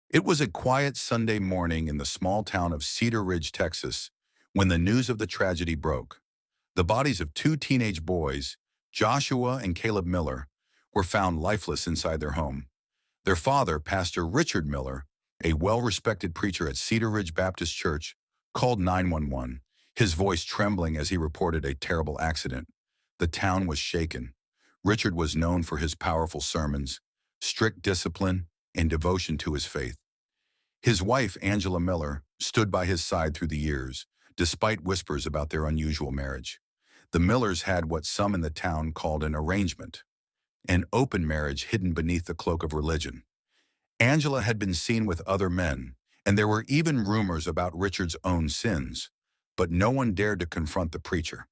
It was a quiet Sunday morning in the small town of Cedar Ridge, Texas, when the news of the tragedy broke. The bodies of two teenage boys, Joshua and Caleb Miller, were found lifeless inside their home. Their father, Pastor Richard Miller, a well-respected preacher at Cedar Ridge Baptist Church, called 911, his voice trembling as he reported a terrible accident. The town was shaken. Richard was known for his powerful sermons, strict discipline, and devotion to his faith. His wife, Angela Miller, stood by his side through the years, despite whispers about their unusual marriage. The Millers had what some in the town called an arrangement, an open marriage hidden beneath the cloak of religion. Angela had been seen with other men, and there were even rumors about Richard's own sins, but no one dared to confront the preacher.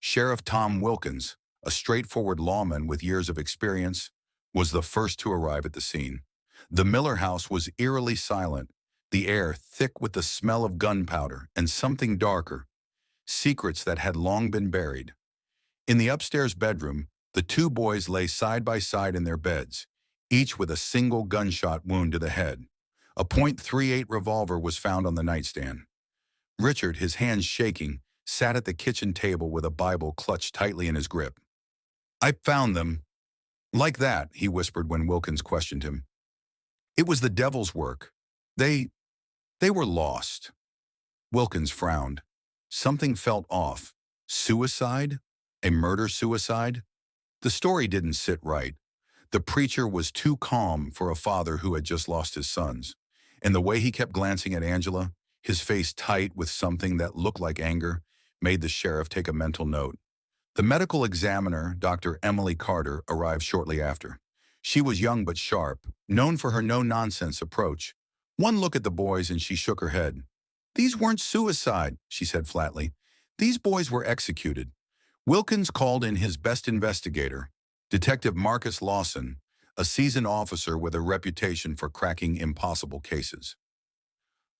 Sheriff Tom Wilkins, a straightforward lawman with years of experience, was the first to arrive at the scene. The Miller house was eerily silent, the air thick with the smell of gunpowder and something darker, secrets that had long been buried. In the upstairs bedroom, the two boys lay side by side in their beds, each with a single gunshot wound to the head. A .38 revolver was found on the nightstand. Richard, his hands shaking, sat at the kitchen table with a Bible clutched tightly in his grip. "I found them." "Like that," he whispered when Wilkins questioned him. "It was the devil's work. They were lost." Wilkins frowned. Something felt off. Suicide? A murder-suicide? The story didn't sit right. The preacher was too calm for a father who had just lost his sons. And the way he kept glancing at Angela, his face tight with something that looked like anger, made the sheriff take a mental note. The medical examiner, Dr. Emily Carter, arrived shortly after. She was young but sharp, known for her no-nonsense approach. One look at the boys and she shook her head. "These weren't suicide," she said flatly. "These boys were executed." Wilkins called in his best investigator, Detective Marcus Lawson, a seasoned officer with a reputation for cracking impossible cases.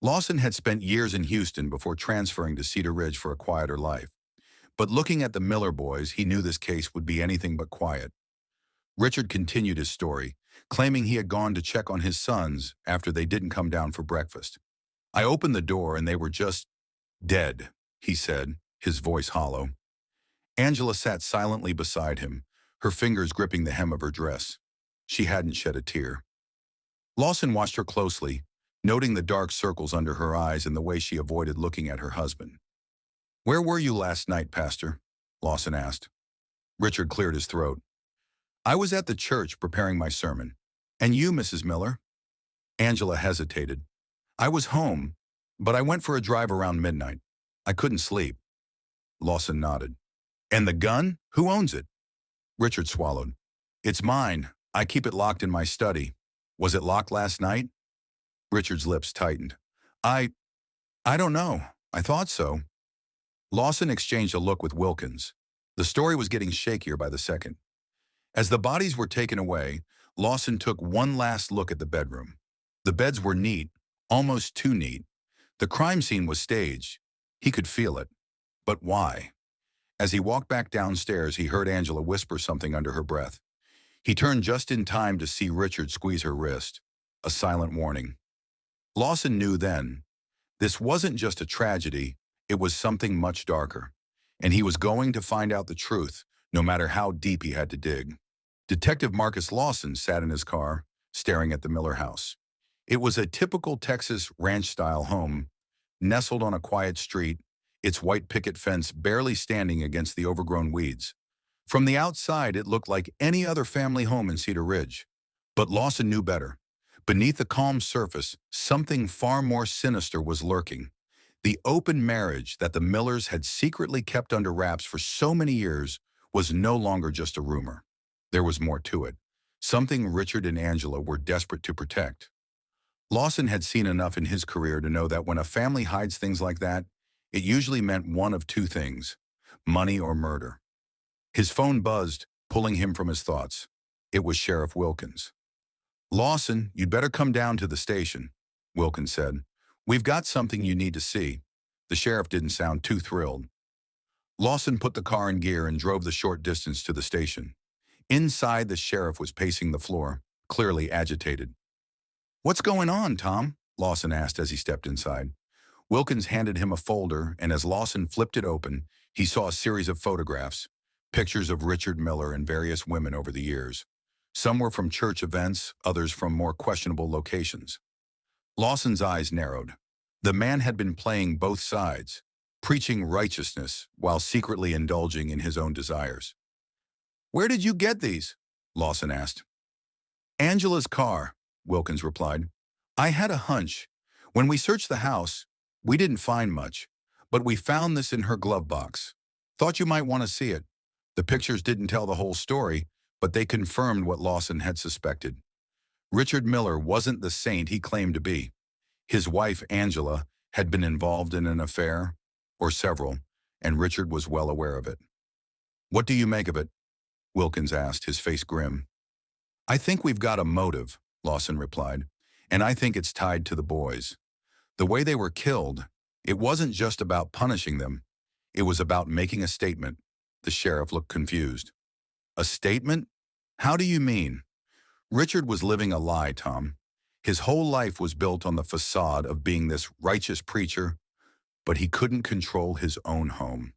Lawson had spent years in Houston before transferring to Cedar Ridge for a quieter life. But looking at the Miller boys, he knew this case would be anything but quiet. Richard continued his story, claiming he had gone to check on his sons after they didn't come down for breakfast. "I opened the door and they were just dead," he said, his voice hollow. Angela sat silently beside him, her fingers gripping the hem of her dress. She hadn't shed a tear. Lawson watched her closely, noting the dark circles under her eyes and the way she avoided looking at her husband. "Where were you last night, Pastor?" Lawson asked. Richard cleared his throat. "I was at the church preparing my sermon. And you, Mrs. Miller?" Angela hesitated. "I was home, but I went for a drive around midnight. I couldn't sleep." Lawson nodded. "And the gun? Who owns it?" Richard swallowed. "It's mine. I keep it locked in my study. Was it locked last night?" Richard's lips tightened. I don't know. I thought so." Lawson exchanged a look with Wilkins. The story was getting shakier by the second. As the bodies were taken away, Lawson took one last look at the bedroom. The beds were neat, almost too neat. The crime scene was staged. He could feel it. But why? As he walked back downstairs, he heard Angela whisper something under her breath. He turned just in time to see Richard squeeze her wrist, a silent warning. Lawson knew then, this wasn't just a tragedy, it was something much darker. And he was going to find out the truth, no matter how deep he had to dig. Detective Marcus Lawson sat in his car, staring at the Miller house. It was a typical Texas ranch-style home, nestled on a quiet street, its white picket fence barely standing against the overgrown weeds. From the outside, it looked like any other family home in Cedar Ridge. But Lawson knew better. Beneath the calm surface, something far more sinister was lurking. The open marriage that the Millers had secretly kept under wraps for so many years was no longer just a rumor. There was more to it, something Richard and Angela were desperate to protect. Lawson had seen enough in his career to know that when a family hides things like that, it usually meant one of two things: money or murder. His phone buzzed, pulling him from his thoughts. It was Sheriff Wilkins. "Lawson, you'd better come down to the station," Wilkins said. "We've got something you need to see." The sheriff didn't sound too thrilled. Lawson put the car in gear and drove the short distance to the station. Inside, the sheriff was pacing the floor, clearly agitated. "What's going on, Tom?" Lawson asked as he stepped inside. Wilkins handed him a folder, and as Lawson flipped it open, he saw a series of photographs, pictures of Richard Miller and various women over the years. Some were from church events, others from more questionable locations. Lawson's eyes narrowed. The man had been playing both sides, preaching righteousness while secretly indulging in his own desires. "Where did you get these?" Lawson asked. "Angela's car," Wilkins replied. "I had a hunch. When we searched the house, we didn't find much, but we found this in her glove box. Thought you might want to see it." The pictures didn't tell the whole story, but they confirmed what Lawson had suspected. Richard Miller wasn't the saint he claimed to be. His wife, Angela, had been involved in an affair, or several, and Richard was well aware of it. "What do you make of it?" Wilkins asked, his face grim. "I think we've got a motive," Lawson replied, "and I think it's tied to the boys. The way they were killed, it wasn't just about punishing them. It was about making a statement." The sheriff looked confused. "A statement? How do you mean?" "Richard was living a lie, Tom. His whole life was built on the facade of being this righteous preacher, but he couldn't control his own home.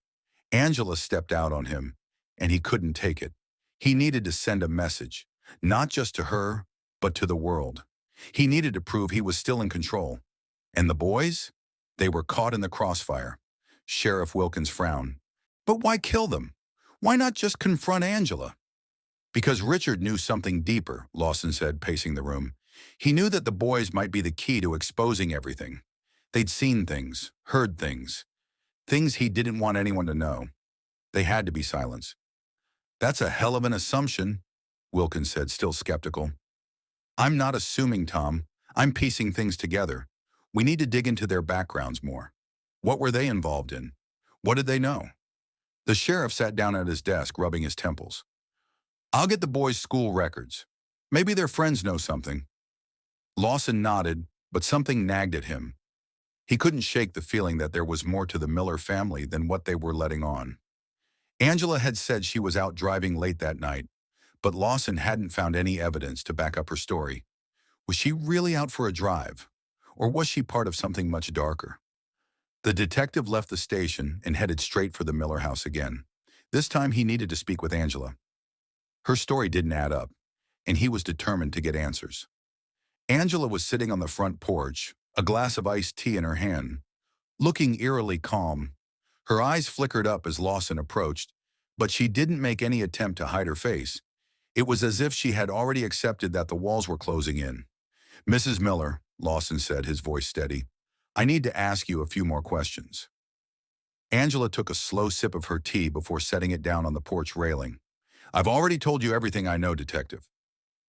Angela stepped out on him, and he couldn't take it. He needed to send a message, not just to her, but to the world. He needed to prove he was still in control. And the boys? They were caught in the crossfire." Sheriff Wilkins frowned. "But why kill them? Why not just confront Angela?" "Because Richard knew something deeper," Lawson said, pacing the room. "He knew that the boys might be the key to exposing everything. They'd seen things, heard things, things he didn't want anyone to know. They had to be silenced." "That's a hell of an assumption," Wilkins said, still skeptical. "I'm not assuming, Tom. I'm piecing things together. We need to dig into their backgrounds more. What were they involved in? What did they know?" The sheriff sat down at his desk, rubbing his temples. "I'll get the boys' school records. Maybe their friends know something." Lawson nodded, but something nagged at him. He couldn't shake the feeling that there was more to the Miller family than what they were letting on. Angela had said she was out driving late that night, but Lawson hadn't found any evidence to back up her story. Was she really out for a drive? Or was she part of something much darker? The detective left the station and headed straight for the Miller house again. This time he needed to speak with Angela. Her story didn't add up, and he was determined to get answers. Angela was sitting on the front porch, a glass of iced tea in her hand, looking eerily calm. Her eyes flickered up as Lawson approached, but she didn't make any attempt to hide her face. It was as if she had already accepted that the walls were closing in. "Mrs. Miller," Lawson said, his voice steady, "I need to ask you a few more questions." Angela took a slow sip of her tea before setting it down on the porch railing. "I've already told you everything I know, Detective."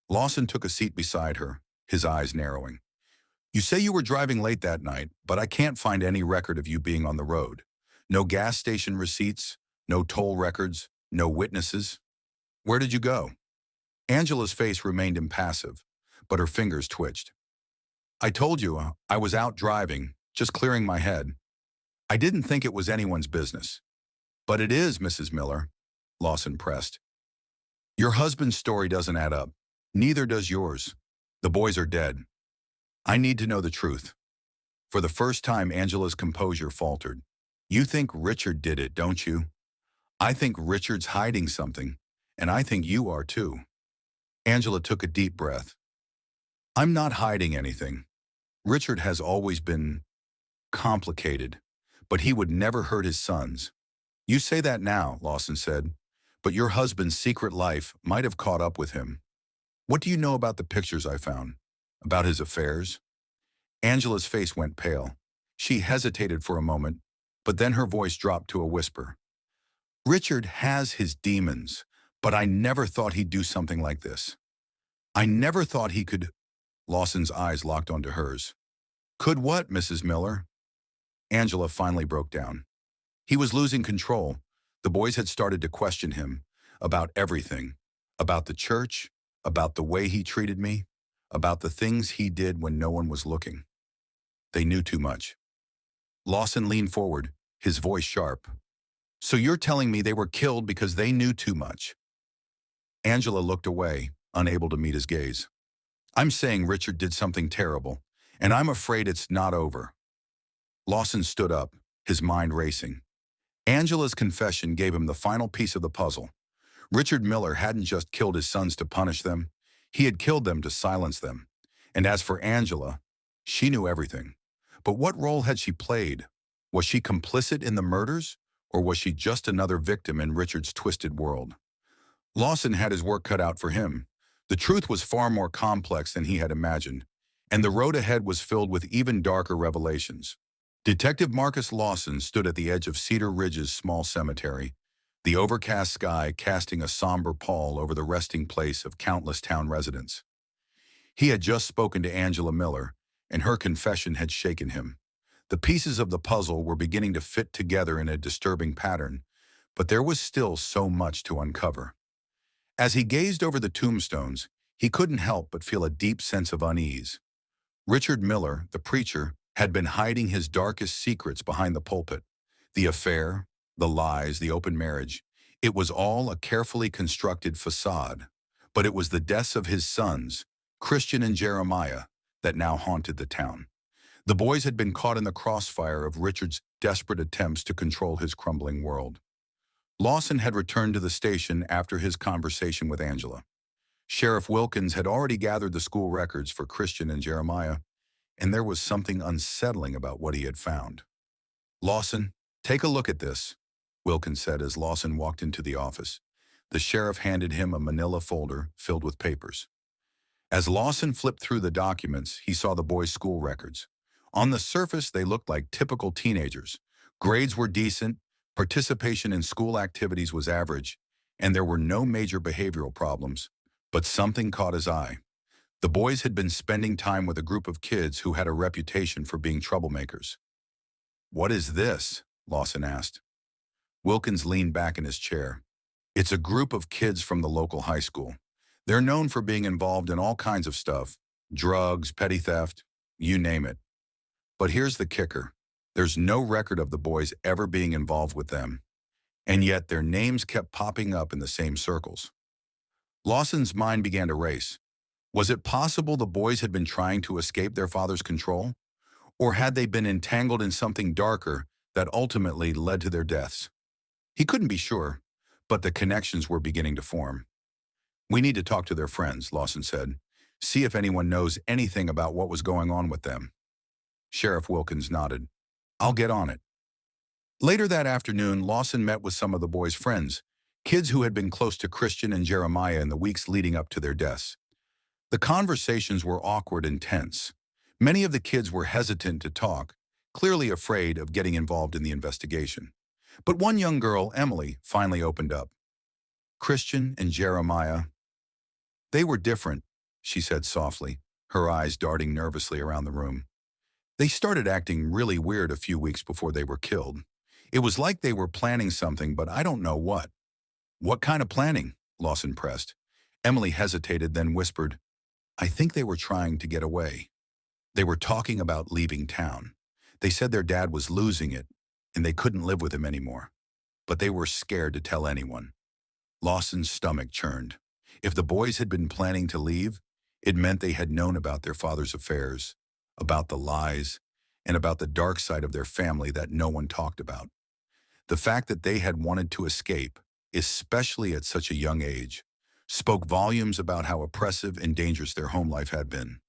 Lawson took a seat beside her, his eyes narrowing. "You say you were driving late that night, but I can't find any record of you being on the road. No gas station receipts, no toll records, no witnesses. Where did you go?" Angela's face remained impassive, but her fingers twitched. "I told you, I was out driving, just clearing my head. I didn't think it was anyone's business." "But it is, Mrs. Miller," Lawson pressed. "Your husband's story doesn't add up. Neither does yours. The boys are dead. I need to know the truth." For the first time, Angela's composure faltered. "You think Richard did it, don't you?" "I think Richard's hiding something, and I think you are too." Angela took a deep breath. "I'm not hiding anything. Richard has always been complicated, but he would never hurt his sons." "You say that now," Lawson said, "but your husband's secret life might have caught up with him. What do you know about the pictures I found? About his affairs?" Angela's face went pale. She hesitated for a moment, but then her voice dropped to a whisper. "Richard has his demons, but I never thought he'd do something like this. I never thought he could—" Lawson's eyes locked onto hers. "Could what, Mrs. Miller?" Angela finally broke down. He was losing control. The boys had started to question him about everything, about the church, about the way he treated me, about the things he did when no one was looking. They knew too much. Lawson leaned forward, his voice sharp. "So you're telling me they were killed because they knew too much?" Angela looked away, unable to meet his gaze. I'm saying Richard did something terrible, and I'm afraid it's not over. Lawson stood up, his mind racing. Angela's confession gave him the final piece of the puzzle. Richard Miller hadn't just killed his sons to punish them, he had killed them to silence them. And as for Angela, she knew everything. But what role had she played? Was she complicit in the murders, or was she just another victim in Richard's twisted world? Lawson had his work cut out for him. The truth was far more complex than he had imagined, and the road ahead was filled with even darker revelations. Detective Marcus Lawson stood at the edge of Cedar Ridge's small cemetery, the overcast sky casting a somber pall over the resting place of countless town residents. He had just spoken to Angela Miller, and her confession had shaken him. The pieces of the puzzle were beginning to fit together in a disturbing pattern, but there was still so much to uncover. As he gazed over the tombstones, he couldn't help but feel a deep sense of unease. Richard Miller, the preacher, had been hiding his darkest secrets behind the pulpit. The affair, the lies, the open marriage, it was all a carefully constructed facade. But it was the deaths of his sons, Christian and Jeremiah, that now haunted the town. The boys had been caught in the crossfire of Richard's desperate attempts to control his crumbling world. Lawson had returned to the station after his conversation with Angela. Sheriff Wilkins had already gathered the school records for Christian and Jeremiah, and there was something unsettling about what he had found. "Lawson, take a look at this," Wilkins said as Lawson walked into the office. The sheriff handed him a manila folder filled with papers. As Lawson flipped through the documents, he saw the boys' school records. On the surface, they looked like typical teenagers. Grades were decent, participation in school activities was average, and there were no major behavioral problems. But something caught his eye. The boys had been spending time with a group of kids who had a reputation for being troublemakers. "What is this?" Lawson asked. Wilkins leaned back in his chair. "It's a group of kids from the local high school. They're known for being involved in all kinds of stuff, drugs, petty theft, you name it. But here's the kicker. There's no record of the boys ever being involved with them. And yet their names kept popping up in the same circles." Lawson's mind began to race. Was it possible the boys had been trying to escape their father's control? Or had they been entangled in something darker that ultimately led to their deaths? He couldn't be sure, but the connections were beginning to form. "We need to talk to their friends," Lawson said. "See if anyone knows anything about what was going on with them." Sheriff Wilkins nodded. "I'll get on it." Later that afternoon, Lawson met with some of the boys' friends, kids who had been close to Christian and Jeremiah in the weeks leading up to their deaths. The conversations were awkward and tense. Many of the kids were hesitant to talk, clearly afraid of getting involved in the investigation. But one young girl, Emily, finally opened up. "Christian and Jeremiah, they were different," she said softly, her eyes darting nervously around the room. "They started acting really weird a few weeks before they were killed. It was like they were planning something, but I don't know what." "What kind of planning?" Lawson pressed. Emily hesitated, then whispered, "I think they were trying to get away. They were talking about leaving town. They said their dad was losing it, and they couldn't live with him anymore. But they were scared to tell anyone." Lawson's stomach churned. If the boys had been planning to leave, it meant they had known about their father's affairs, about the lies, and about the dark side of their family that no one talked about. The fact that they had wanted to escape, especially at such a young age, spoke volumes about how oppressive and dangerous their home life had been.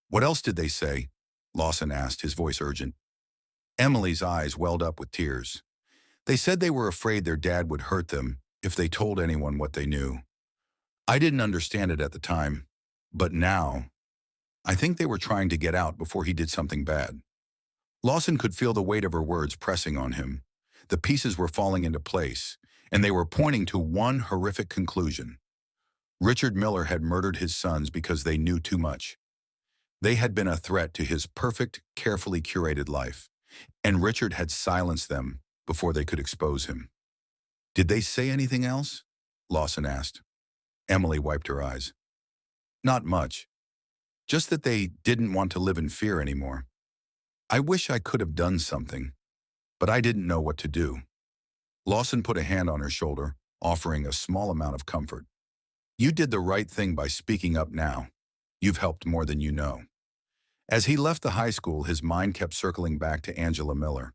"What else did they say?" Lawson asked, his voice urgent. Emily's eyes welled up with tears. "They said they were afraid their dad would hurt them if they told anyone what they knew. I didn't understand it at the time, but now, I think they were trying to get out before he did something bad." Lawson could feel the weight of her words pressing on him. The pieces were falling into place, and they were pointing to one horrific conclusion. Richard Miller had murdered his sons because they knew too much. They had been a threat to his perfect, carefully curated life, and Richard had silenced them before they could expose him. "Did they say anything else?" Lawson asked. Emily wiped her eyes. "Not much. Just that they didn't want to live in fear anymore. I wish I could have done something, but I didn't know what to do." Lawson put a hand on her shoulder, offering a small amount of comfort. "You did the right thing by speaking up now. You've helped more than you know." As he left the high school, his mind kept circling back to Angela Miller.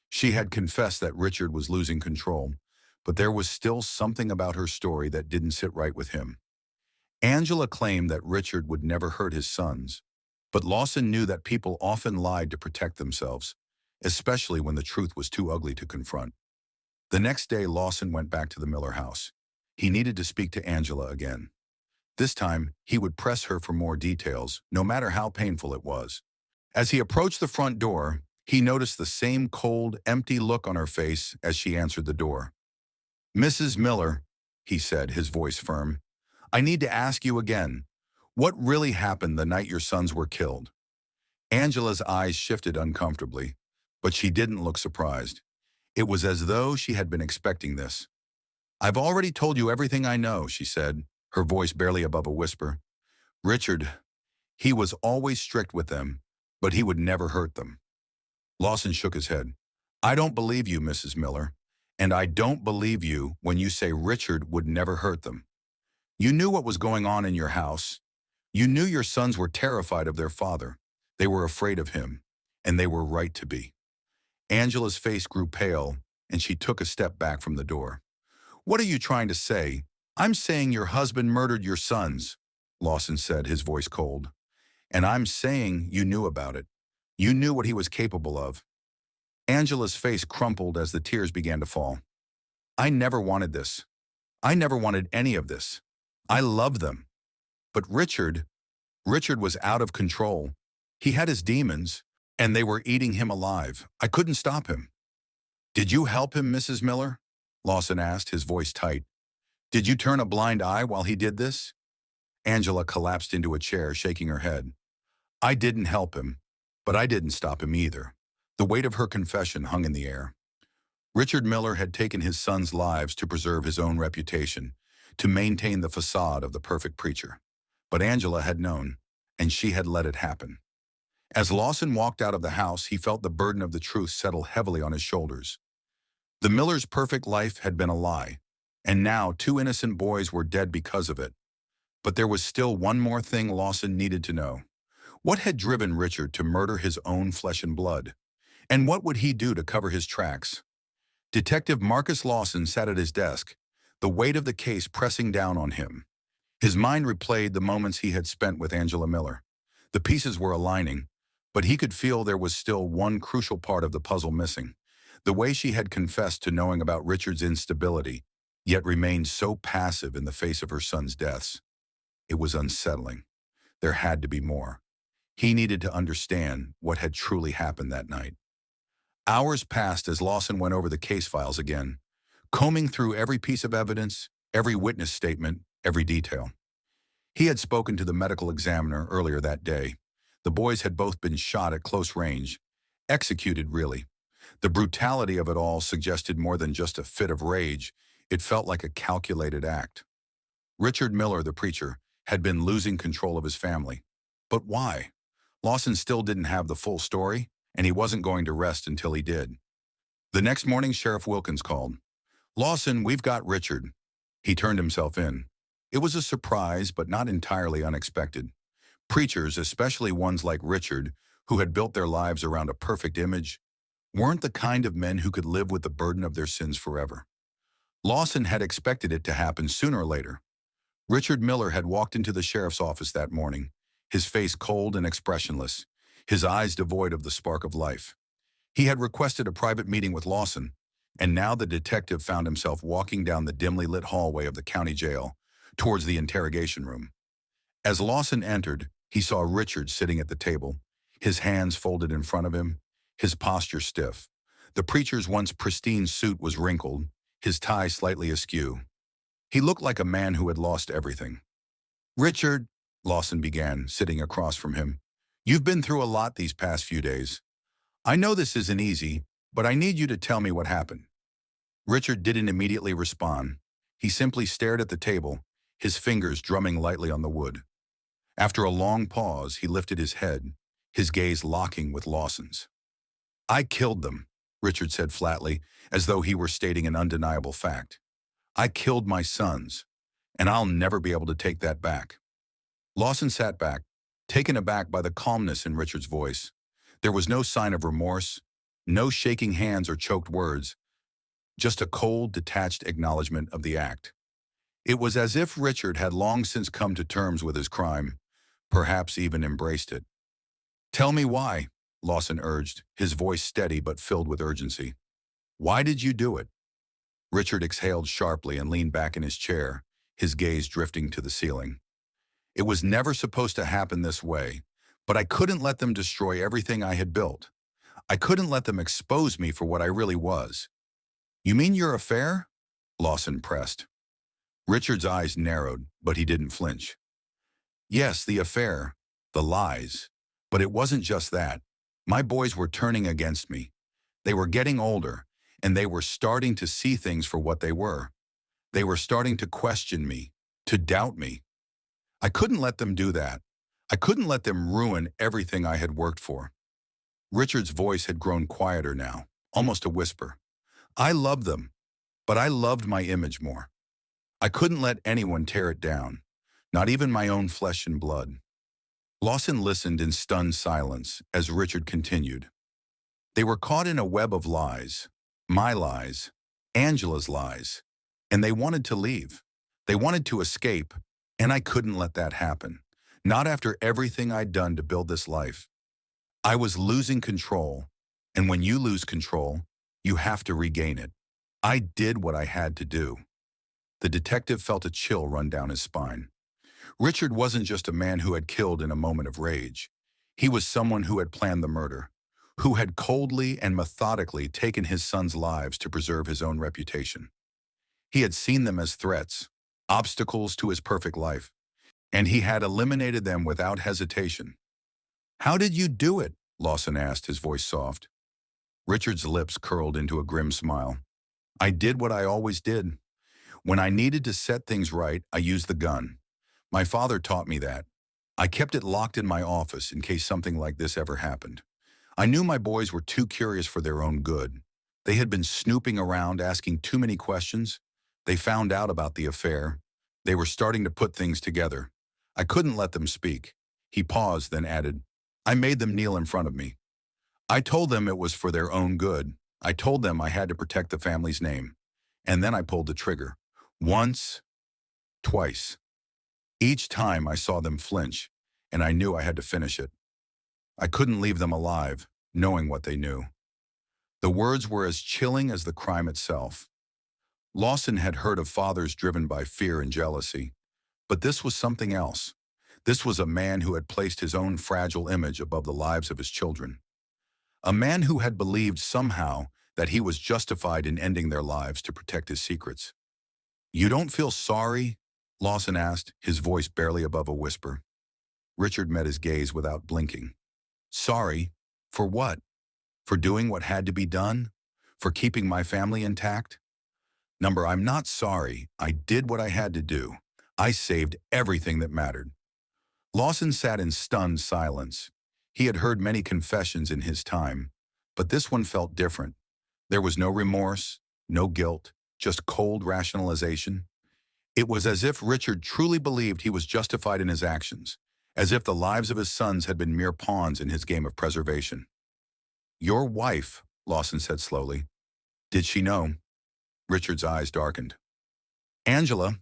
She had confessed that Richard was losing control, but there was still something about her story that didn't sit right with him. Angela claimed that Richard would never hurt his sons, but Lawson knew that people often lied to protect themselves, especially when the truth was too ugly to confront. The next day, Lawson went back to the Miller house. He needed to speak to Angela again. This time, he would press her for more details, no matter how painful it was. As he approached the front door, he noticed the same cold, empty look on her face as she answered the door. "Mrs. Miller," he said, his voice firm, "I need to ask you again. What really happened the night your sons were killed?" Angela's eyes shifted uncomfortably, but she didn't look surprised. It was as though she had been expecting this. "I've already told you everything I know," she said, her voice barely above a whisper. "Richard, he was always strict with them, but he would never hurt them." Lawson shook his head. "I don't believe you, Mrs. Miller, and I don't believe you when you say Richard would never hurt them. You knew what was going on in your house. You knew your sons were terrified of their father. They were afraid of him, and they were right to be." Angela's face grew pale, and she took a step back from the door. "What are you trying to say?" "I'm saying your husband murdered your sons," Lawson said, his voice cold. "And I'm saying you knew about it. You knew what he was capable of." Angela's face crumpled as the tears began to fall. "I never wanted this. I never wanted any of this. I loved them. But Richard was out of control. He had his demons, and they were eating him alive. I couldn't stop him." "Did you help him, Mrs. Miller?" Lawson asked, his voice tight. "Did you turn a blind eye while he did this?" Angela collapsed into a chair, shaking her head. "I didn't help him, but I didn't stop him either." The weight of her confession hung in the air. Richard Miller had taken his sons' lives to preserve his own reputation, to maintain the facade of the perfect preacher. But Angela had known, and she had let it happen. As Lawson walked out of the house, he felt the burden of the truth settle heavily on his shoulders. The Millers' perfect life had been a lie, and now 2 innocent boys were dead because of it. But there was still one more thing Lawson needed to know. What had driven Richard to murder his own flesh and blood? And what would he do to cover his tracks? Detective Marcus Lawson sat at his desk, the weight of the case pressing down on him. His mind replayed the moments he had spent with Angela Miller. The pieces were aligning, but he could feel there was still one crucial part of the puzzle missing. The way she had confessed to knowing about Richard's instability, yet remained so passive in the face of her son's deaths. It was unsettling. There had to be more. He needed to understand what had truly happened that night. Hours passed as Lawson went over the case files again, combing through every piece of evidence, every witness statement, every detail. He had spoken to the medical examiner earlier that day. The boys had both been shot at close range, executed really. The brutality of it all suggested more than just a fit of rage. It felt like a calculated act. Richard Miller, the preacher, had been losing control of his family. But why? Lawson still didn't have the full story, and he wasn't going to rest until he did. The next morning, Sheriff Wilkins called. "Lawson, we've got Richard." He turned himself in. It was a surprise, but not entirely unexpected. Preachers, especially ones like Richard, who had built their lives around a perfect image, weren't the kind of men who could live with the burden of their sins forever. Lawson had expected it to happen sooner or later. Richard Miller had walked into the sheriff's office that morning, his face cold and expressionless, his eyes devoid of the spark of life. He had requested a private meeting with Lawson, and now the detective found himself walking down the dimly lit hallway of the county jail, towards the interrogation room. As Lawson entered, he saw Richard sitting at the table, his hands folded in front of him, his posture stiff. The preacher's once pristine suit was wrinkled, his tie slightly askew. He looked like a man who had lost everything. "Richard," Lawson began, sitting across from him, "you've been through a lot these past few days. I know this isn't easy, but I need you to tell me what happened." Richard didn't immediately respond. He simply stared at the table, his fingers drumming lightly on the wood. After a long pause, he lifted his head, his gaze locking with Lawson's. "I killed them," Richard said flatly, as though he were stating an undeniable fact. "I killed my sons, and I'll never be able to take that back." Lawson sat back, taken aback by the calmness in Richard's voice. There was no sign of remorse, no shaking hands or choked words, just a cold, detached acknowledgement of the act. It was as if Richard had long since come to terms with his crime, perhaps even embraced it. "Tell me why," Lawson urged, his voice steady but filled with urgency. "Why did you do it?" Richard exhaled sharply and leaned back in his chair, his gaze drifting to the ceiling. "It was never supposed to happen this way, but I couldn't let them destroy everything I had built. I couldn't let them expose me for what I really was." "You mean your affair?" Lawson pressed. Richard's eyes narrowed, but he didn't flinch. "Yes, the affair, the lies. But it wasn't just that. My boys were turning against me. They were getting older, and they were starting to see things for what they were. They were starting to question me, to doubt me. I couldn't let them do that. I couldn't let them ruin everything I had worked for." Richard's voice had grown quieter now, almost a whisper. "I loved them, but I loved my image more. I couldn't let anyone tear it down, not even my own flesh and blood." Lawson listened in stunned silence as Richard continued. "They were caught in a web of lies, my lies, Angela's lies, and they wanted to leave. They wanted to escape, and I couldn't let that happen. Not after everything I'd done to build this life. I was losing control, and when you lose control, you have to regain it. I did what I had to do." The detective felt a chill run down his spine. Richard wasn't just a man who had killed in a moment of rage. He was someone who had planned the murder, who had coldly and methodically taken his sons' lives to preserve his own reputation. He had seen them as threats, obstacles to his perfect life, and he had eliminated them without hesitation. "How did you do it?" Lawson asked, his voice soft. Richard's lips curled into a grim smile. "I did what I always did. When I needed to set things right, I used the gun. My father taught me that. I kept it locked in my office in case something like this ever happened. I knew my boys were too curious for their own good. They had been snooping around, asking too many questions. They found out about the affair. They were starting to put things together. I couldn't let them speak." He paused, then added, "I made them kneel in front of me. I told them it was for their own good. I told them I had to protect the family's name. And then I pulled the trigger. Once, twice. Each time I saw them flinch, and I knew I had to finish it. I couldn't leave them alive, knowing what they knew." The words were as chilling as the crime itself. Lawson had heard of fathers driven by fear and jealousy, but this was something else. This was a man who had placed his own fragile image above the lives of his children. A man who had believed somehow that he was justified in ending their lives to protect his secrets. "You don't feel sorry?" Lawson asked, his voice barely above a whisper. Richard met his gaze without blinking. "Sorry? For what? For doing what had to be done? For keeping my family intact? Number, I'm not sorry. I did what I had to do. I saved everything that mattered." Lawson sat in stunned silence. He had heard many confessions in his time, but this one felt different. There was no remorse, no guilt, just cold rationalization. It was as if Richard truly believed he was justified in his actions, as if the lives of his sons had been mere pawns in his game of preservation. "Your wife," Lawson said slowly. "Did she know?" Richard's eyes darkened. "Angela,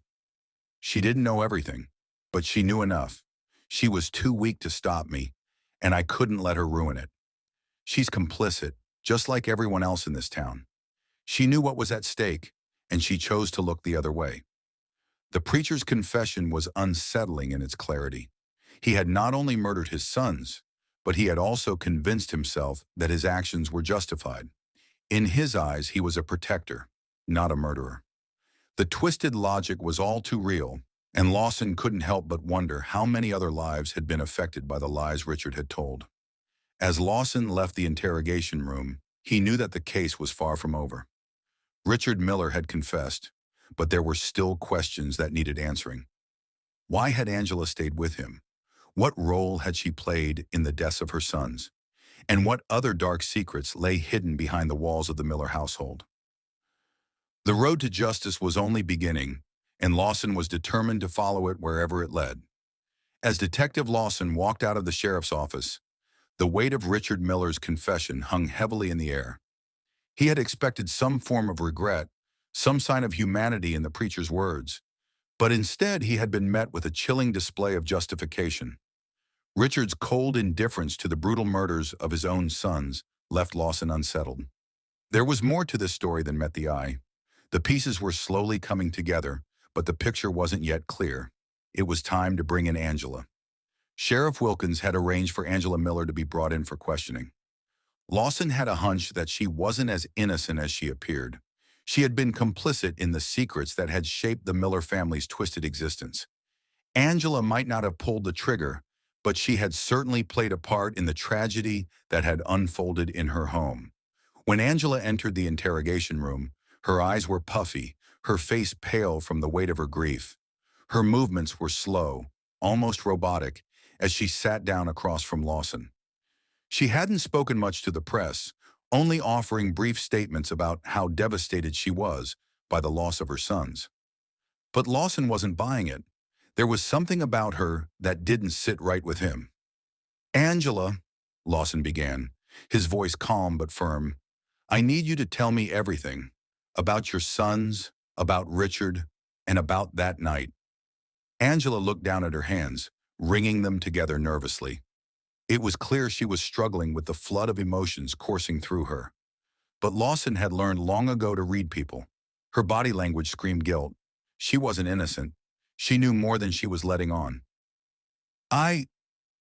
she didn't know everything, but she knew enough. She was too weak to stop me, and I couldn't let her ruin it. She's complicit, just like everyone else in this town. She knew what was at stake, and she chose to look the other way." The preacher's confession was unsettling in its clarity. He had not only murdered his sons, but he had also convinced himself that his actions were justified. In his eyes, he was a protector, not a murderer. The twisted logic was all too real, and Lawson couldn't help but wonder how many other lives had been affected by the lies Richard had told. As Lawson left the interrogation room, he knew that the case was far from over. Richard Miller had confessed, but there were still questions that needed answering. Why had Angela stayed with him? What role had she played in the deaths of her sons? And what other dark secrets lay hidden behind the walls of the Miller household? The road to justice was only beginning, and Lawson was determined to follow it wherever it led. As Detective Lawson walked out of the sheriff's office, the weight of Richard Miller's confession hung heavily in the air. He had expected some form of regret, some sign of humanity in the preacher's words, but instead he had been met with a chilling display of justification. Richard's cold indifference to the brutal murders of his own sons left Lawson unsettled. There was more to this story than met the eye. The pieces were slowly coming together, but the picture wasn't yet clear. It was time to bring in Angela. Sheriff Wilkins had arranged for Angela Miller to be brought in for questioning. Lawson had a hunch that she wasn't as innocent as she appeared. She had been complicit in the secrets that had shaped the Miller family's twisted existence. Angela might not have pulled the trigger, but she had certainly played a part in the tragedy that had unfolded in her home. When Angela entered the interrogation room, her eyes were puffy, her face pale from the weight of her grief. Her movements were slow, almost robotic, as she sat down across from Lawson. She hadn't spoken much to the press, only offering brief statements about how devastated she was by the loss of her sons. But Lawson wasn't buying it. There was something about her that didn't sit right with him. "Angela," Lawson began, his voice calm but firm, "I need you to tell me everything. About your sons, about Richard, and about that night." Angela looked down at her hands, wringing them together nervously. It was clear she was struggling with the flood of emotions coursing through her. But Lawson had learned long ago to read people. Her body language screamed guilt. She wasn't innocent. She knew more than she was letting on. "I,"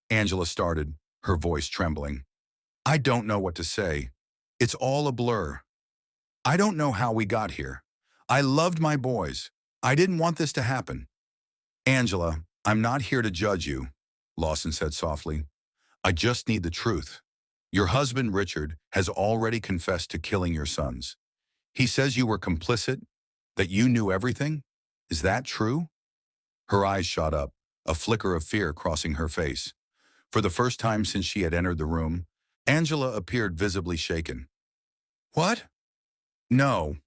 Angela started, her voice trembling. "I don't know what to say. It's all a blur. I don't know how we got here. I loved my boys. I didn't want this to happen." "Angela, I'm not here to judge you," Lawson said softly. "I just need the truth. Your husband, Richard, has already confessed to killing your sons. He says you were complicit, that you knew everything. Is that true?" Her eyes shot up, a flicker of fear crossing her face. For the first time since she had entered the room, Angela appeared visibly shaken. "What? No.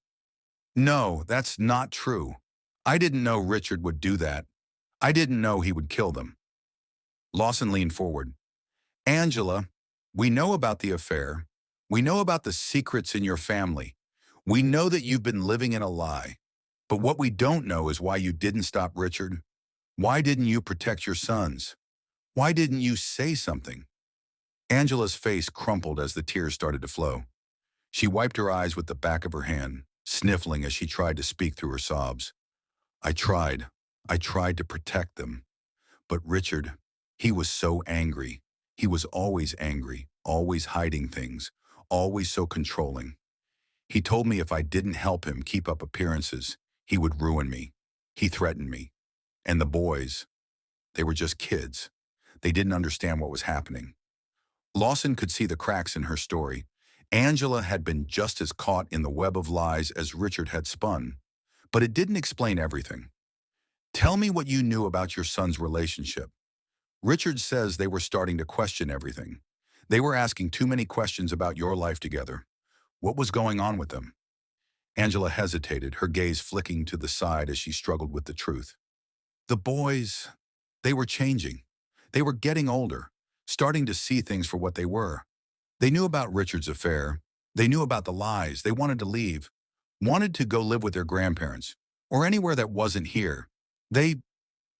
No, that's not true. I didn't know Richard would do that. I didn't know he would kill them." Lawson leaned forward. "Angela, we know about the affair. We know about the secrets in your family. We know that you've been living in a lie. But what we don't know is why you didn't stop Richard. Why didn't you protect your sons? Why didn't you say something?" Angela's face crumpled as the tears started to flow. She wiped her eyes with the back of her hand, sniffling as she tried to speak through her sobs. "I tried. I tried to protect them. But Richard, he was so angry. He was always angry, always hiding things, always so controlling. He told me if I didn't help him keep up appearances, he would ruin me. He threatened me. And the boys, they were just kids. They didn't understand what was happening." Lawson could see the cracks in her story. Angela had been just as caught in the web of lies as Richard had spun. But it didn't explain everything. "Tell me what you knew about your son's relationship." Richard says they were starting to question everything. They were asking too many questions about your life together. What was going on with them? Angela hesitated, her gaze flicking to the side as she struggled with the truth. "The boys, they were changing. They were getting older, starting to see things for what they were. They knew about Richard's affair. They knew about the lies. They wanted to leave, wanted to go live with their grandparents, or anywhere that wasn't here. They,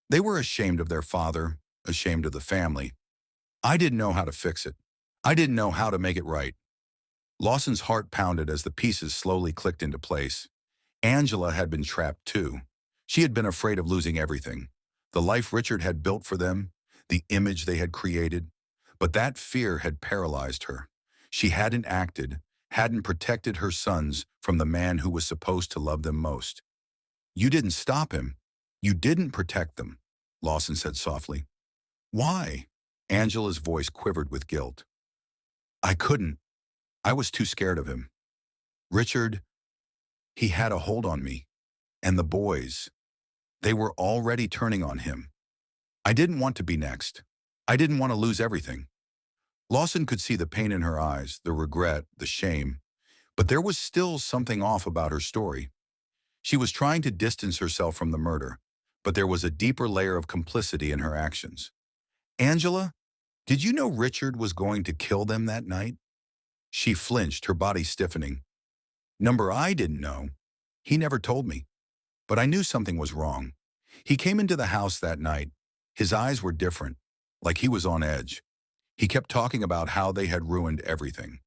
they were ashamed of their father, ashamed of the family. I didn't know how to fix it. I didn't know how to make it right." Lawson's heart pounded as the pieces slowly clicked into place. Angela had been trapped too. She had been afraid of losing everything. The life Richard had built for them, the image they had created. But that fear had paralyzed her. She hadn't acted, hadn't protected her sons from the man who was supposed to love them most. "You didn't stop him. You didn't protect them," Lawson said softly. "Why?" Angela's voice quivered with guilt. "I couldn't. I was too scared of him. Richard, he had a hold on me. And the boys, they were already turning on him. I didn't want to be next. I didn't want to lose everything." Lawson could see the pain in her eyes, the regret, the shame. But there was still something off about her story. She was trying to distance herself from the murder, but there was a deeper layer of complicity in her actions. "Angela, did you know Richard was going to kill them that night?" She flinched, her body stiffening. "Number, I didn't know. He never told me. But I knew something was wrong. He came into the house that night. His eyes were different, like he was on edge. He kept talking about how they had ruined everything.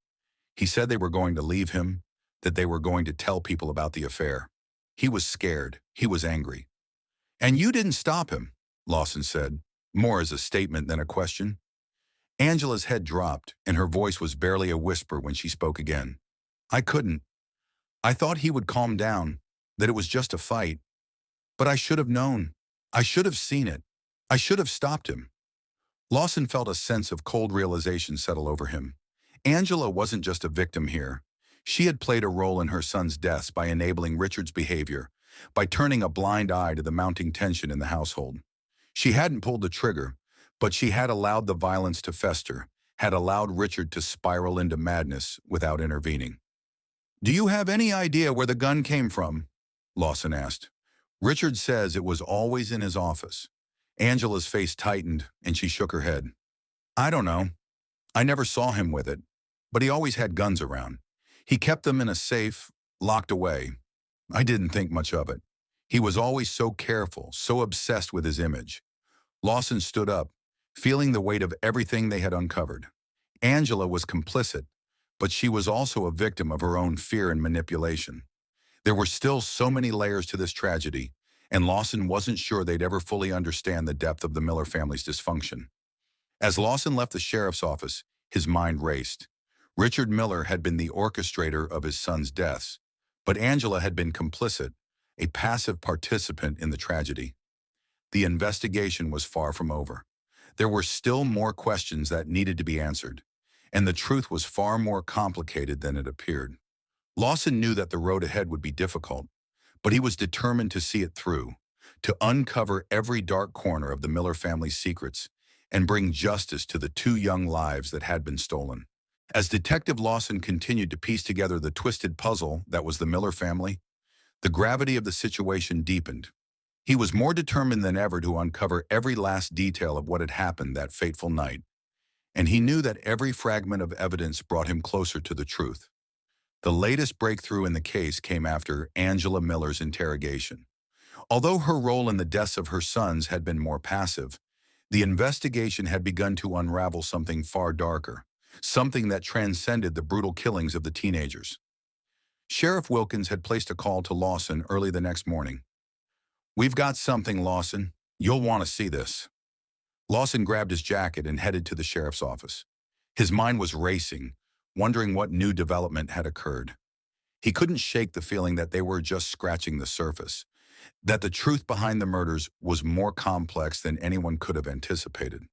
He said they were going to leave him, that they were going to tell people about the affair. He was scared. He was angry. And you didn't stop him," Lawson said, more as a statement than a question. Angela's head dropped, and her voice was barely a whisper when she spoke again. "I couldn't. I thought he would calm down, that it was just a fight. But I should have known. I should have seen it. I should have stopped him." Lawson felt a sense of cold realization settle over him. Angela wasn't just a victim here. She had played a role in her son's deaths by enabling Richard's behavior, by turning a blind eye to the mounting tension in the household. She hadn't pulled the trigger, but she had allowed the violence to fester, had allowed Richard to spiral into madness without intervening. "Do you have any idea where the gun came from?" Lawson asked. "Richard says it was always in his office." Angela's face tightened, and she shook her head. "I don't know. I never saw him with it, but he always had guns around. He kept them in a safe, locked away. I didn't think much of it. He was always so careful, so obsessed with his image." Lawson stood up, feeling the weight of everything they had uncovered. Angela was complicit, but she was also a victim of her own fear and manipulation. There were still so many layers to this tragedy, and Lawson wasn't sure they'd ever fully understand the depth of the Miller family's dysfunction. As Lawson left the sheriff's office, his mind raced. Richard Miller had been the orchestrator of his son's deaths, but Angela had been complicit, a passive participant in the tragedy. The investigation was far from over. There were still more questions that needed to be answered, and the truth was far more complicated than it appeared. Lawson knew that the road ahead would be difficult, but he was determined to see it through, to uncover every dark corner of the Miller family's secrets and bring justice to the two young lives that had been stolen. As Detective Lawson continued to piece together the twisted puzzle that was the Miller family, the gravity of the situation deepened. He was more determined than ever to uncover every last detail of what had happened that fateful night, and he knew that every fragment of evidence brought him closer to the truth. The latest breakthrough in the case came after Angela Miller's interrogation. Although her role in the deaths of her sons had been more passive, the investigation had begun to unravel something far darker, something that transcended the brutal killings of the teenagers. Sheriff Wilkins had placed a call to Lawson early the next morning. "We've got something, Lawson. You'll want to see this." Lawson grabbed his jacket and headed to the sheriff's office. His mind was racing, wondering what new development had occurred. He couldn't shake the feeling that they were just scratching the surface, that the truth behind the murders was more complex than anyone could have anticipated.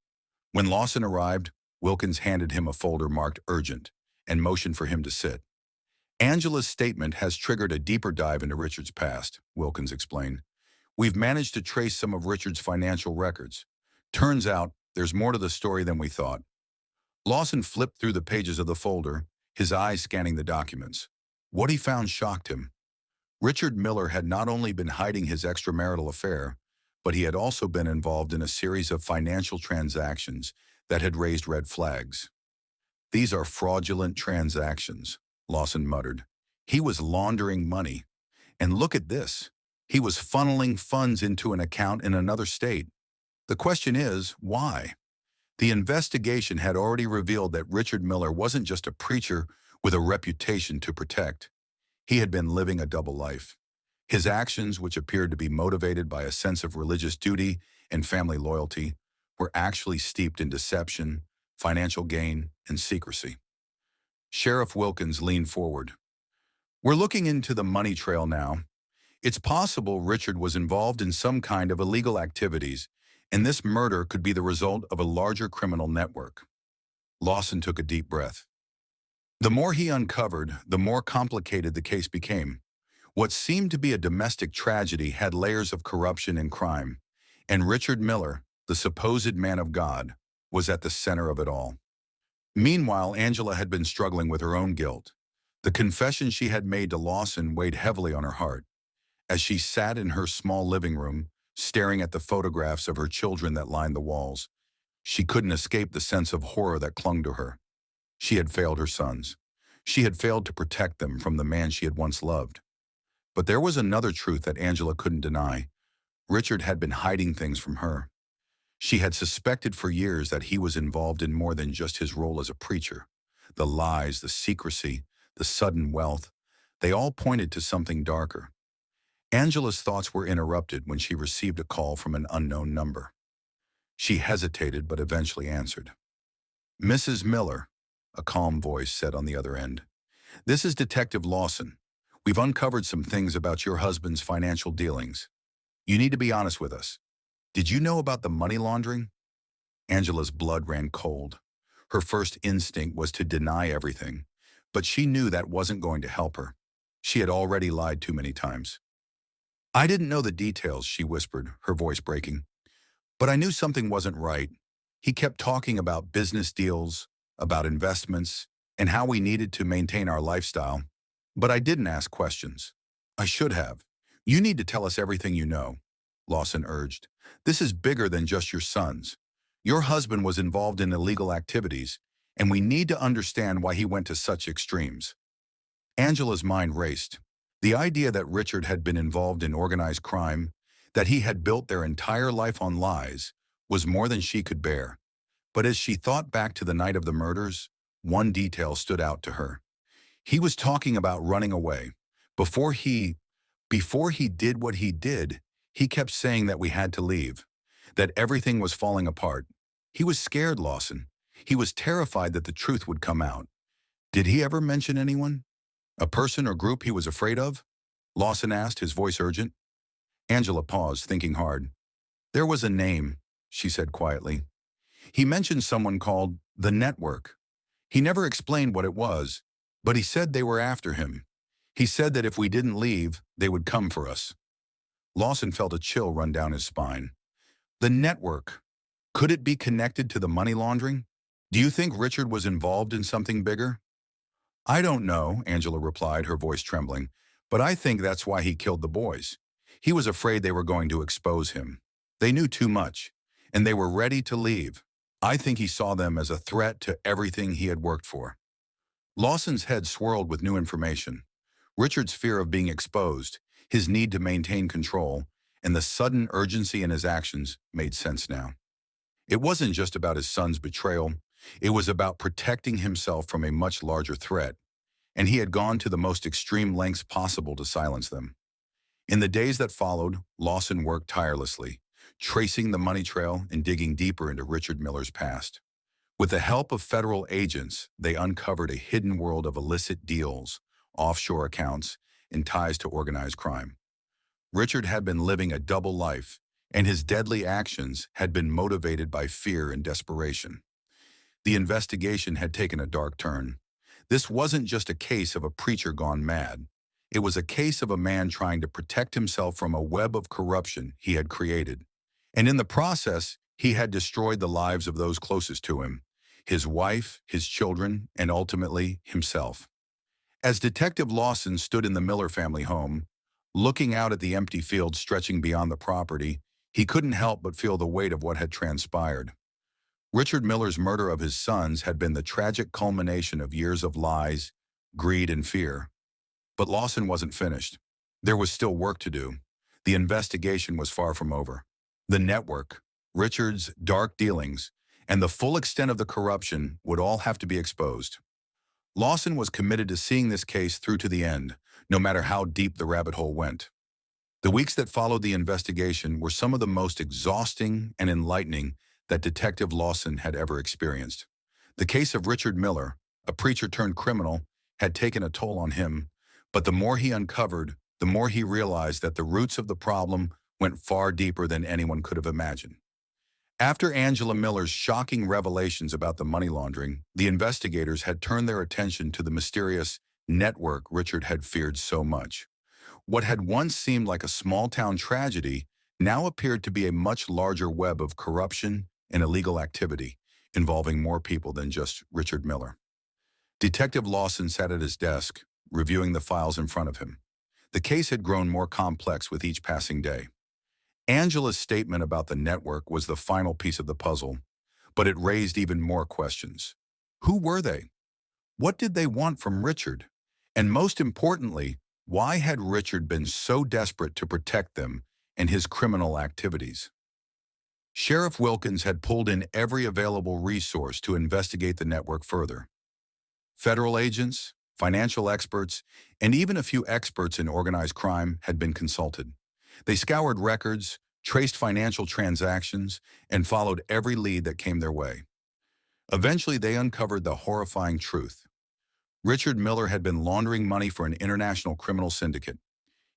When Lawson arrived, Wilkins handed him a folder marked urgent and motioned for him to sit. "Angela's statement has triggered a deeper dive into Richard's past," Wilkins explained. "We've managed to trace some of Richard's financial records. Turns out there's more to the story than we thought." Lawson flipped through the pages of the folder, his eyes scanning the documents. What he found shocked him. Richard Miller had not only been hiding his extramarital affair, but he had also been involved in a series of financial transactions that had raised red flags. "These are fraudulent transactions," Lawson muttered. "He was laundering money. And look at this. He was funneling funds into an account in another state. The question is, why?" The investigation had already revealed that Richard Miller wasn't just a preacher with a reputation to protect. He had been living a double life. His actions, which appeared to be motivated by a sense of religious duty and family loyalty, were actually steeped in deception, financial gain, and secrecy. Sheriff Wilkins leaned forward. "We're looking into the money trail now. It's possible Richard was involved in some kind of illegal activities, and this murder could be the result of a larger criminal network." Lawson took a deep breath. The more he uncovered, the more complicated the case became. What seemed to be a domestic tragedy had layers of corruption and crime, and Richard Miller, the supposed man of God, was at the center of it all. Meanwhile, Angela had been struggling with her own guilt. The confession she had made to Lawson weighed heavily on her heart. As she sat in her small living room, staring at the photographs of her children that lined the walls, She couldn't escape the sense of horror that clung to her. She had failed her sons. She had failed to protect them from the man she had once loved. But there was another truth that Angela couldn't deny. Richard had been hiding things from her. She had suspected for years that he was involved in more than just his role as a preacher. The lies, the secrecy, the sudden wealth, they all pointed to something darker. Angela's thoughts were interrupted when she received a call from an unknown number. She hesitated but eventually answered. "Mrs. Miller," a calm voice said on the other end. "This is Detective Lawson. We've uncovered some things about your husband's financial dealings. You need to be honest with us. Did you know about the money laundering?" Angela's blood ran cold. Her first instinct was to deny everything, but she knew that wasn't going to help her. She had already lied too many times. "I didn't know the details," she whispered, her voice breaking. "But I knew something wasn't right. He kept talking about business deals, about investments, and how we needed to maintain our lifestyle. But I didn't ask questions. I should have. You need to tell us everything you know," Lawson urged. "This is bigger than just your sons. Your husband was involved in illegal activities, and we need to understand why he went to such extremes." Angela's mind raced. The idea that Richard had been involved in organized crime, that he had built their entire life on lies, was more than she could bear. But as she thought back to the night of the murders, one detail stood out to her. He was talking about running away. Before he did what he did, he kept saying that we had to leave, that everything was falling apart. He was scared, Lawson. He was terrified that the truth would come out. Did he ever mention anyone? A person or group he was afraid of? Lawson asked, his voice urgent. Angela paused, thinking hard. "There was a name," she said quietly. "He mentioned someone called the Network. He never explained what it was, but he said they were after him. He said that if we didn't leave, they would come for us." Lawson felt a chill run down his spine. The Network. Could it be connected to the money laundering? "Do you think Richard was involved in something bigger?" "I don't know," Angela replied, her voice trembling, "but I think that's why he killed the boys. He was afraid they were going to expose him. They knew too much, and they were ready to leave. I think he saw them as a threat to everything he had worked for." Lawson's head swirled with new information. Richard's fear of being exposed, his need to maintain control, and the sudden urgency in his actions made sense now. It wasn't just about his son's betrayal. It was about protecting himself from a much larger threat, and he had gone to the most extreme lengths possible to silence them. In the days that followed, Lawson worked tirelessly, tracing the money trail and digging deeper into Richard Miller's past. With the help of federal agents, they uncovered a hidden world of illicit deals, offshore accounts, and ties to organized crime. Richard had been living a double life, and his deadly actions had been motivated by fear and desperation. The investigation had taken a dark turn. This wasn't just a case of a preacher gone mad. It was a case of a man trying to protect himself from a web of corruption he had created. And in the process, he had destroyed the lives of those closest to him, his wife, his children, and ultimately himself. As Detective Lawson stood in the Miller family home, looking out at the empty field stretching beyond the property, he couldn't help but feel the weight of what had transpired. Richard Miller's murder of his sons had been the tragic culmination of years of lies, greed, and fear. But Lawson wasn't finished. There was still work to do. The investigation was far from over. The network, Richard's dark dealings, and the full extent of the corruption would all have to be exposed. Lawson was committed to seeing this case through to the end, no matter how deep the rabbit hole went. The weeks that followed the investigation were some of the most exhausting and enlightening that Detective Lawson had ever experienced. The case of Richard Miller, a preacher turned criminal, had taken a toll on him, but the more he uncovered, the more he realized that the roots of the problem went far deeper than anyone could have imagined. After Angela Miller's shocking revelations about the money laundering, the investigators had turned their attention to the mysterious network Richard had feared so much. What had once seemed like a small-town tragedy now appeared to be a much larger web of corruption and illegal activity, involving more people than just Richard Miller. Detective Lawson sat at his desk, reviewing the files in front of him. The case had grown more complex with each passing day. Angela's statement about the network was the final piece of the puzzle, But it raised even more questions. Who were they? What did they want from Richard? And most importantly, why had Richard been so desperate to protect them and his criminal activities? Sheriff Wilkins had pulled in every available resource to investigate the network further. Federal agents, financial experts, and even a few experts in organized crime had been consulted. They scoured records, traced financial transactions, and followed every lead that came their way. Eventually, they uncovered the horrifying truth. Richard Miller had been laundering money for an international criminal syndicate.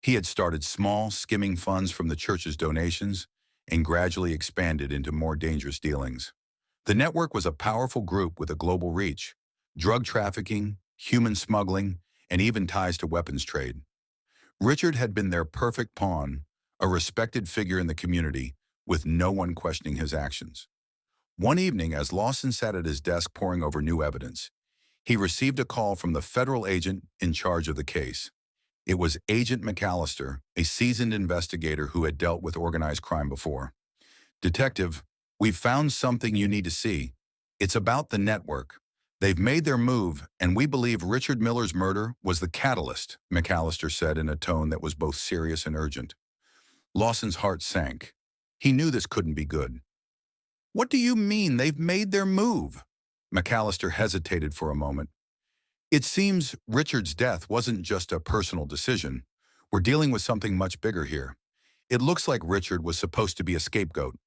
He had started small, skimming funds from the church's donations and gradually expanded into more dangerous dealings. The network was a powerful group with a global reach: drug trafficking, human smuggling, and even ties to weapons trade. Richard had been their perfect pawn, a respected figure in the community, with no one questioning his actions. One evening, as Lawson sat at his desk poring over new evidence, he received a call from the federal agent in charge of the case. It was Agent McAllister, a seasoned investigator who had dealt with organized crime before. "Detective, we've found something you need to see. It's about the network. They've made their move, and we believe Richard Miller's murder was the catalyst," McAllister said in a tone that was both serious and urgent. Lawson's heart sank. He knew this couldn't be good. "What do you mean they've made their move?" McAllister hesitated for a moment. "It seems Richard's death wasn't just a personal decision. We're dealing with something much bigger here. It looks like Richard was supposed to be a scapegoat,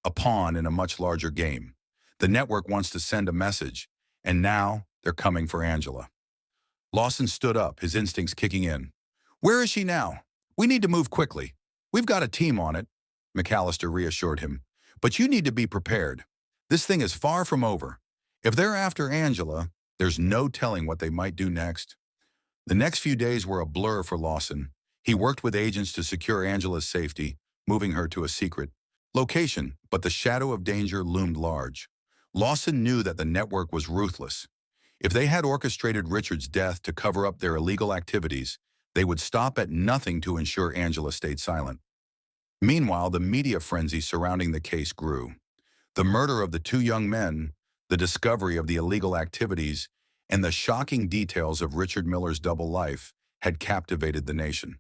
a pawn in a much larger game. The network wants to send a message, and now they're coming for Angela." Lawson stood up, his instincts kicking in. "Where is she now? We need to move quickly. We've got a team on it," McAllister reassured him. "But you need to be prepared. This thing is far from over. If they're after Angela, there's no telling what they might do next." The next few days were a blur for Lawson. He worked with agents to secure Angela's safety, moving her to a secret location, but the shadow of danger loomed large. Lawson knew that the network was ruthless. If they had orchestrated Richard's death to cover up their illegal activities, they would stop at nothing to ensure Angela stayed silent. Meanwhile, the media frenzy surrounding the case grew. The murder of the two young men, the discovery of the illegal activities, and the shocking details of Richard Miller's double life had captivated the nation.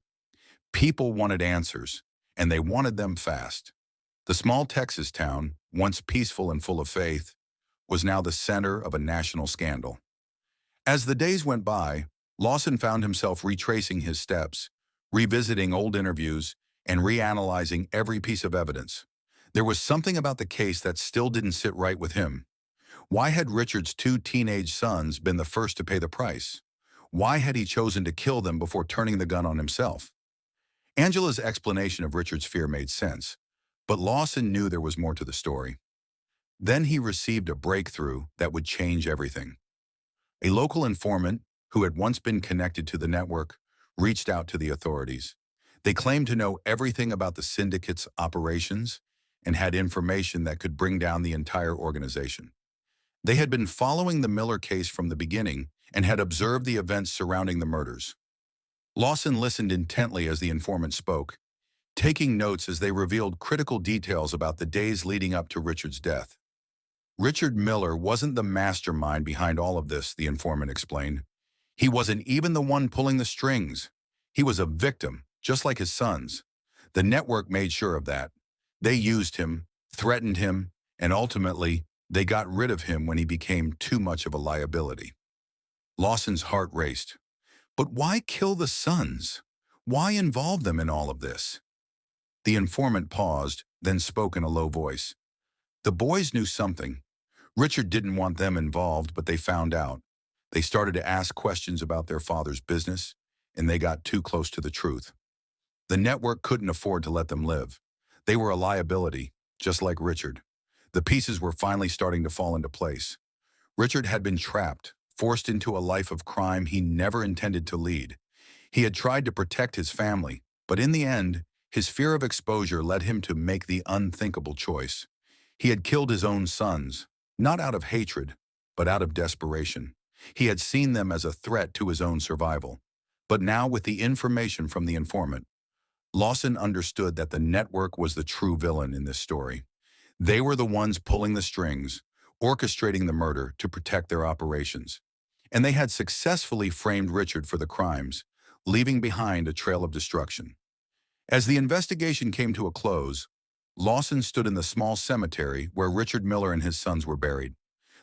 People wanted answers, and they wanted them fast. The small Texas town, once peaceful and full of faith, was now the center of a national scandal. As the days went by, Lawson found himself retracing his steps, revisiting old interviews, and reanalyzing every piece of evidence. There was something about the case that still didn't sit right with him. Why had Richard's two teenage sons been the first to pay the price? Why had he chosen to kill them before turning the gun on himself? Angela's explanation of Richard's fear made sense, but Lawson knew there was more to the story. Then he received a breakthrough that would change everything. A local informant, who had once been connected to the network, reached out to the authorities. They claimed to know everything about the syndicate's operations and had information that could bring down the entire organization. They had been following the Miller case from the beginning and had observed the events surrounding the murders. Lawson listened intently as the informant spoke, taking notes as they revealed critical details about the days leading up to Richard's death. "Richard Miller wasn't the mastermind behind all of this," the informant explained. "He wasn't even the one pulling the strings. He was a victim, just like his sons. The network made sure of that. They used him, threatened him, and ultimately, they got rid of him when he became too much of a liability." Lawson's heart raced. But why kill the sons? Why involve them in all of this? The informant paused, then spoke in a low voice. "The boys knew something. Richard didn't want them involved, but they found out. They started to ask questions about their father's business, and they got too close to the truth. The network couldn't afford to let them live. They were a liability, just like Richard. The pieces were finally starting to fall into place. Richard had been trapped, forced into a life of crime he never intended to lead. He had tried to protect his family, but in the end, his fear of exposure led him to make the unthinkable choice. He had killed his own sons, not out of hatred, but out of desperation. He had seen them as a threat to his own survival. But now, with the information from the informant, Lawson understood that the network was the true villain in this story. They were the ones pulling the strings, orchestrating the murder to protect their operations. And they had successfully framed Richard for the crimes, leaving behind a trail of destruction. As the investigation came to a close, Lawson stood in the small cemetery where Richard Miller and his sons were buried.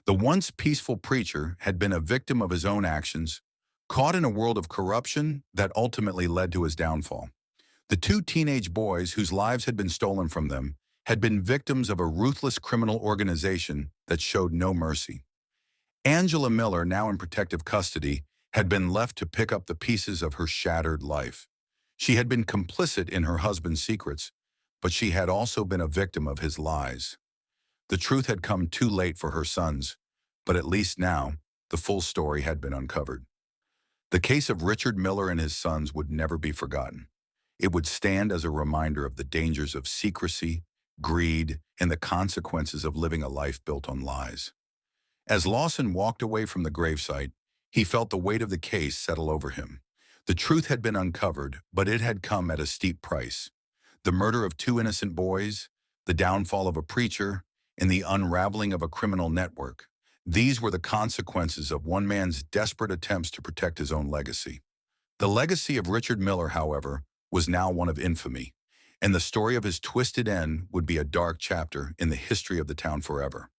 The once peaceful preacher had been a victim of his own actions, caught in a world of corruption that ultimately led to his downfall. The two teenage boys whose lives had been stolen from them had been victims of a ruthless criminal organization that showed no mercy. Angela Miller, now in protective custody, had been left to pick up the pieces of her shattered life. She had been complicit in her husband's secrets, but she had also been a victim of his lies. The truth had come too late for her sons, but at least now, the full story had been uncovered. The case of Richard Miller and his sons would never be forgotten. It would stand as a reminder of the dangers of secrecy, greed, and the consequences of living a life built on lies. As Lawson walked away from the gravesite, he felt the weight of the case settle over him. The truth had been uncovered, but it had come at a steep price. The murder of two innocent boys, the downfall of a preacher, and the unraveling of a criminal network. These were the consequences of one man's desperate attempts to protect his own legacy. The legacy of Richard Miller, however, was now one of infamy, and the story of his twisted end would be a dark chapter in the history of the town forever.